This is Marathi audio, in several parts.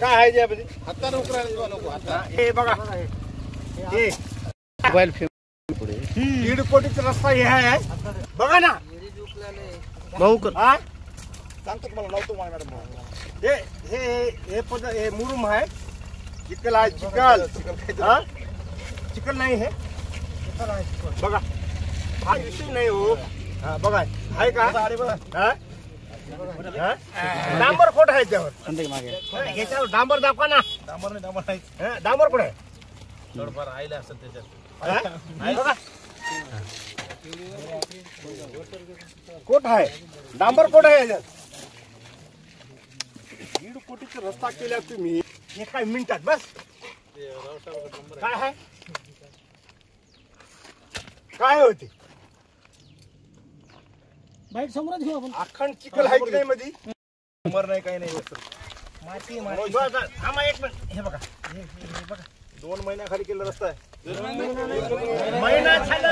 काय आहे जे हाता नोकरा लोक आता हे बघा हे मोबाईल पुढे 1.5 कोटीचा रस्ता हे आहे बघा ना भाऊ हा सांगतो तुम्हाला लावतो मॅडम हे हे हे पद हे मुरुम आहे चिखल आहे चिखल हा चिखल नाही हे बघा हा विषय नाही हो हा बघा आहे का हा डांबर खोट आहे त्यावर याच्यावर डांबर दाखवा ना डांबर नाही डांबर कुठे आहे थोडंफार राहिलं असेल त्याच्यात बघा कोट आहे डांबर कोट आहे याच्यात 1.5 कोटीचा रस्ता केला तुम्ही एका मिनिटात बस काय आहे काय होते बाईक समोरच घेऊ आपण अखंड चिखल आहे की नाही मध्ये नंबर नाही काही नाही माती थांबा एक मिनिट हे बघा हे बघा 2 महिन्याखाली केला रस्ता आहे महिना झाला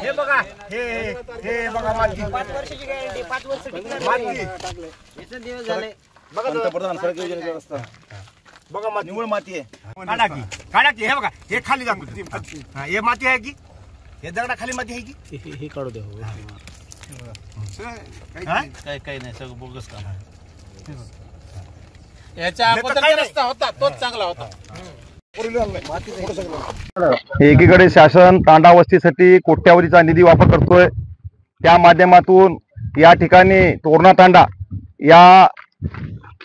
हे बघा हे बघा माती 5 वर्षाची गॅरंटी 5 वर्ष माती याचे दिवस झाले बघा पंतप्रधान सडक योजनेचा रस्ता बघा माती निवळ माती आहे काढा की हे बघा हे खाली दाखवतो हे माती आहे की हे दगडा खाली माती आहे की हे काढू द्या काही नाही सगळं बोगस काम आहे याच्या अगोदर रस्ता होता तोच चांगला होता एकीकडे शासन तांडा वस्तीसाठी कोट्यावधीचा निधी वापर करतोय त्या माध्यमातून या ठिकाणी तोरणा तांडा या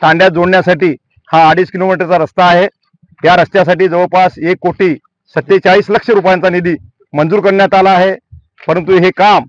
तांड्यात जोडण्यासाठी हा 2.5 किलोमीटरचा रस्ता आहे या रस्त्यासाठी जवळपास 1,47,00,000 रुपयांचा निधी मंजूर करण्यात आला आहे परंतु हे काम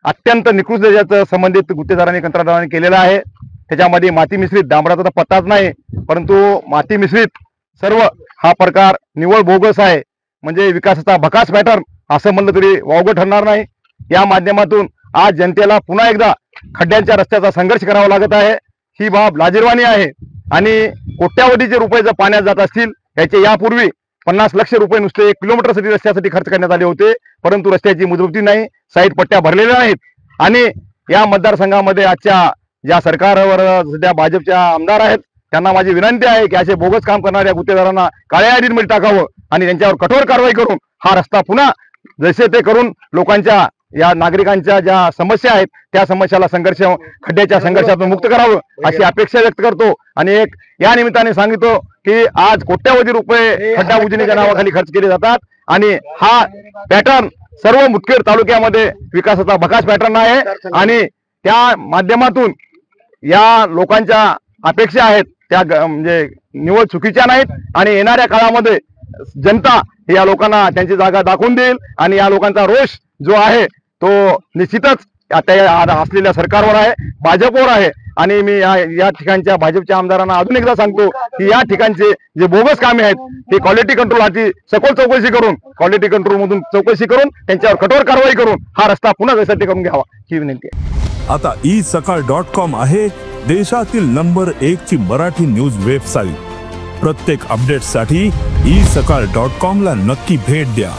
अत्यंत निकृष्ट दर्जाचं संबंधित गुत्तेदारांनी कंत्राटदारांनी केलेलं आहे त्याच्यामध्ये माती मिश्रित डांबराचा तर पत्ताच नाही परंतु माती मिश्रित सर्व हा प्रकार निव्वळ बोगस आहे म्हणजे विकासाचा भकास पॅटर्न असं म्हणलं तरी वावगं ठरणार नाही या माध्यमातून आज जनतेला पुन्हा एकदा खड्ड्यांच्या रस्त्याचा संघर्ष करावा लागत आहे ही बाब लाजिरवाणी आहे आणि कोट्यावधीचे रुपये जर पाण्यात जात असतील याचे यापूर्वी 50 लाख रुपये नुसते 1 किलोमीटरसाठी रस्त्यासाठी खर्च करण्यात आले होते परंतु रस्त्याची मजबूती नाही साईड पट्ट्या भरलेल्या नाहीत आणि या मतदारसंघामध्ये आजच्या ज्या सरकारवर सध्या भाजपच्या आमदार आहेत त्यांना माझी विनंती आहे की असे बोगस काम करणाऱ्या गुत्तेदारांना काळ्या यादीमध्ये टाकावं आणि त्यांच्यावर कठोर कारवाई करून हा रस्ता पुन्हा जसे ते करून लोकांच्या या नागरिकांच्या ज्या समस्या आहेत त्या समस्याला खड्ड्याच्या संघर्षातून मुक्त करावं अशी अपेक्षा व्यक्त करतो आणि एक या निमित्ताने सांगतो की आज कोट्यावधी रुपये खड्डा उजनीच्या नावाखाली खर्च केले जातात आणि हा पॅटर्न सर्व मुदखेड तालुक्यामध्ये विकासाचा भकास पॅटर्न आहे आणि त्या माध्यमातून या लोकांच्या अपेक्षा आहेत त्या म्हणजे निवड चुकीच्या नाहीत आणि येणाऱ्या काळामध्ये जनता या लोकांना त्यांची जागा दाखवून देईल आणि या लोकांचा रोष जो आहे तो निश्चितच आता असलेल्या सरकारवर आहे भाजपवर आहे आणि मी या ठिकाणच्या भाजपच्या आमदारांना अजून एकदा सांगतो की या ठिकाणचे जे बोगस कामे आहेत ते क्वालिटी कंट्रोल हाती सखोल चौकशी करून क्वालिटी कंट्रोल मधून चौकशी करून त्यांच्यावर कठोर कारवाई करून हा रस्ता पुन्हा त्यासाठी करून घ्यावा ही विनंती आहे। आता isakal.com आहे देशातील नंबर 1 ची मराठी न्यूज वेबसाईट प्रत्येक अपडेटसाठी isakal.com ला नक्की भेट द्या।